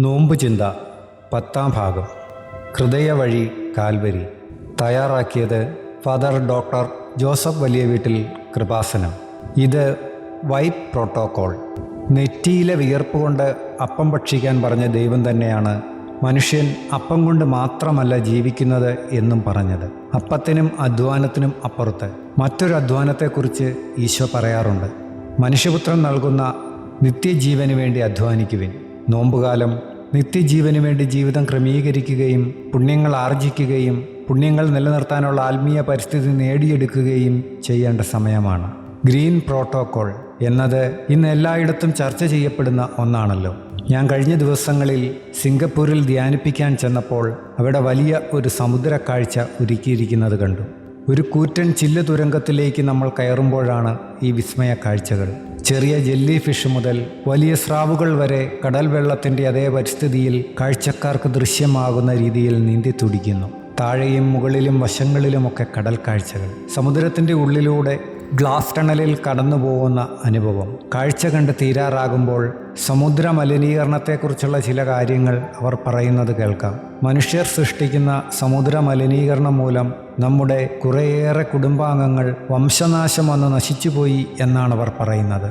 നോമ്പ് ചിന്ത 10-ാം ഭാഗം. ഹൃദയവഴി കാൽവരി. തയ്യാറാക്കിയത് ഫാദർ ഡോക്ടർ ജോസഫ് വലിയ വീട്ടിൽ കൃപാസനം. ഇത് വൈറ്റ് പ്രോട്ടോക്കോൾ. നെറ്റിയിലെ വിയർപ്പ് കൊണ്ട് അപ്പം ഭക്ഷിക്കാൻ പറഞ്ഞ ദൈവം തന്നെയാണ് മനുഷ്യൻ അപ്പം കൊണ്ട് മാത്രമല്ല ജീവിക്കുന്നത് എന്നും പറഞ്ഞത്. അപ്പത്തിനും അധ്വാനത്തിനും അപ്പുറത്ത് മറ്റൊരു അധ്വാനത്തെക്കുറിച്ച് ഈശോ പറയാറുണ്ട്. മനുഷ്യപുത്രൻ നൽകുന്ന നിത്യജീവന് വേണ്ടി അധ്വാനിക്കുവിൻ. നോമ്പുകാലം നിത്യജീവന് വേണ്ടി ജീവിതം ക്രമീകരിക്കുകയും പുണ്യങ്ങൾ ആർജിക്കുകയും പുണ്യങ്ങൾ നിലനിർത്താനുള്ള ആത്മീയ പരിസ്ഥിതി നേടിയെടുക്കുകയും ചെയ്യേണ്ട സമയമാണ്. ഗ്രീൻ പ്രോട്ടോക്കോൾ എന്നത് ഇന്ന് എല്ലായിടത്തും ചർച്ച ചെയ്യപ്പെടുന്ന ഒന്നാണല്ലോ. ഞാൻ കഴിഞ്ഞ ദിവസങ്ങളിൽ സിംഗപ്പൂരിൽ ധ്യാനിപ്പിക്കാൻ ചെന്നപ്പോൾ അവിടെ വലിയ ഒരു സമുദ്ര കാഴ്ച ഒരുക്കിയിരിക്കുന്നത് കണ്ടു. ഒരു കൂറ്റൻ ചില്ല് തുരങ്കത്തിലേക്ക് നമ്മൾ കയറുമ്പോഴാണ് ഈ വിസ്മയ കാഴ്ചകൾ. ചെറിയ ജെല്ലി ഫിഷ് മുതൽ വലിയ സ്രാവുകൾ വരെ കടൽ വെള്ളത്തിൻ്റെ അതേ പരിസ്ഥിതിയിൽ കാഴ്ചക്കാർക്ക് ദൃശ്യമാകുന്ന രീതിയിൽ നീന്തി തുടിക്കുന്നു. താഴെയും മുകളിലും വശങ്ങളിലുമൊക്കെ കടൽ കാഴ്ചകൾ. സമുദ്രത്തിൻ്റെ ഉള്ളിലൂടെ ഗ്ലാസ് ടണലിൽ കടന്നു പോകുന്ന അനുഭവം. കാഴ്ച കണ്ട് തീരാറാകുമ്പോൾ സമുദ്ര മലിനീകരണത്തെക്കുറിച്ചുള്ള ചില കാര്യങ്ങൾ അവർ പറയുന്നത് കേൾക്കാം. മനുഷ്യർ സൃഷ്ടിക്കുന്ന സമുദ്ര മലിനീകരണം മൂലം നമ്മുടെ കുറേയേറെ കുടുംബാംഗങ്ങൾ വംശനാശം വന്ന് നശിച്ചുപോയി എന്നാണ് അവർ പറയുന്നത്.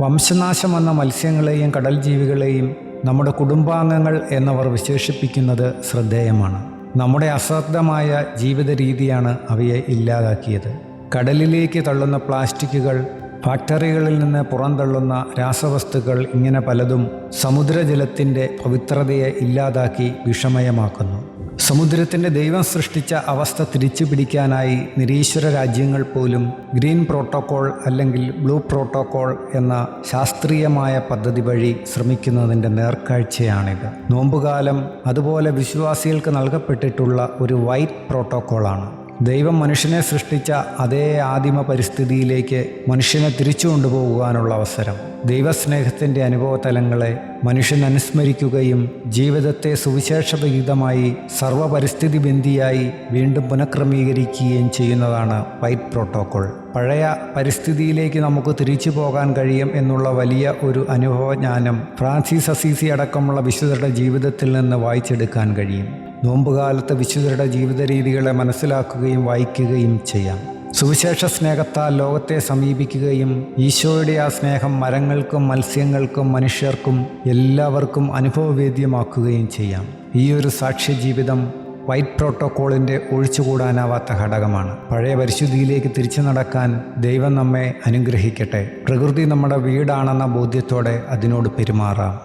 വംശനാശം വന്ന മത്സ്യങ്ങളെയും കടൽ ജീവികളെയും നമ്മുടെ കുടുംബാംഗങ്ങൾ എന്നവർ വിശേഷിപ്പിക്കുന്നത് ശ്രദ്ധേയമാണ്. നമ്മുടെ അശ്രദ്ധമായ ജീവിത രീതിയാണ് അവയെ ഇല്ലാതാക്കിയത്. കടലിലേക്ക് തള്ളുന്ന പ്ലാസ്റ്റിക്കുകൾ, ഫാക്ടറികളിൽ നിന്ന് പുറന്തള്ളുന്ന രാസവസ്തുക്കൾ, ഇങ്ങനെ പലതും സമുദ്രജലത്തിൻ്റെ പവിത്രതയെ ഇല്ലാതാക്കി വിഷമയമാക്കുന്നു. സമുദ്രത്തിൻ്റെ ദൈവം സൃഷ്ടിച്ച അവസ്ഥ തിരിച്ചു പിടിക്കാനായി നിരീശ്വര രാജ്യങ്ങൾ പോലും ഗ്രീൻ പ്രോട്ടോക്കോൾ അല്ലെങ്കിൽ ബ്ലൂ പ്രോട്ടോക്കോൾ എന്ന ശാസ്ത്രീയമായ പദ്ധതി വഴി ശ്രമിക്കുന്നതിൻ്റെ നേർക്കാഴ്ചയാണിത്. നോമ്പുകാലം അതുപോലെ വിശ്വാസികൾക്ക് നൽകപ്പെട്ടിട്ടുള്ള ഒരു വൈറ്റ് പ്രോട്ടോക്കോളാണ്. ദൈവം മനുഷ്യനെ സൃഷ്ടിച്ച അതേ ആദിമ പരിസ്ഥിതിയിലേക്ക് മനുഷ്യനെ തിരിച്ചു കൊണ്ടുപോകാനുള്ള അവസരം. ദൈവസ്നേഹത്തിൻ്റെ അനുഭവതലങ്ങളെ മനുഷ്യൻ അനുസ്മരിക്കുകയും ജീവിതത്തെ സുവിശേഷവിഹിതമായി സർവ്വപരിസ്ഥിതി ബന്ധിയായി വീണ്ടും പുനഃക്രമീകരിക്കുകയും ചെയ്യുന്നതാണ് വൈറ്റ് പ്രോട്ടോക്കോൾ. പഴയ പരിസ്ഥിതിയിലേക്ക് നമുക്ക് തിരിച്ചു പോകാൻ കഴിയും എന്നുള്ള വലിയ ഒരു അനുഭവജ്ഞാനം ഫ്രാൻസിസ് അസീസി അടക്കമുള്ള വിശുദ്ധരുടെ ജീവിതത്തിൽ നിന്ന് വായിച്ചെടുക്കാൻ കഴിയും. നോമ്പുകാലത്ത് വിശുദ്ധരുടെ ജീവിത രീതികളെ മനസ്സിലാക്കുകയും വായിക്കുകയും ചെയ്യാം. സുവിശേഷ സ്നേഹത്താൽ ലോകത്തെ സമീപിക്കുകയും ഈശോയുടെ ആ സ്നേഹം മരങ്ങൾക്കും മത്സ്യങ്ങൾക്കും മനുഷ്യർക്കും എല്ലാവർക്കും അനുഭവവേദ്യമാക്കുകയും ചെയ്യാം. ഈ ഒരു സാക്ഷ്യജീവിതം വൈറ്റ് പ്രോട്ടോക്കോളിൻ്റെ ഒഴിച്ചുകൂടാനാവാത്ത ഘടകമാണ്. പഴയ പരിശുദ്ധിയിലേക്ക് തിരിച്ചു നടക്കാൻ ദൈവം നമ്മെ അനുഗ്രഹിക്കട്ടെ. പ്രകൃതി നമ്മുടെ വീടാണെന്ന ബോധ്യത്തോടെ അതിനോട് പെരുമാറാം.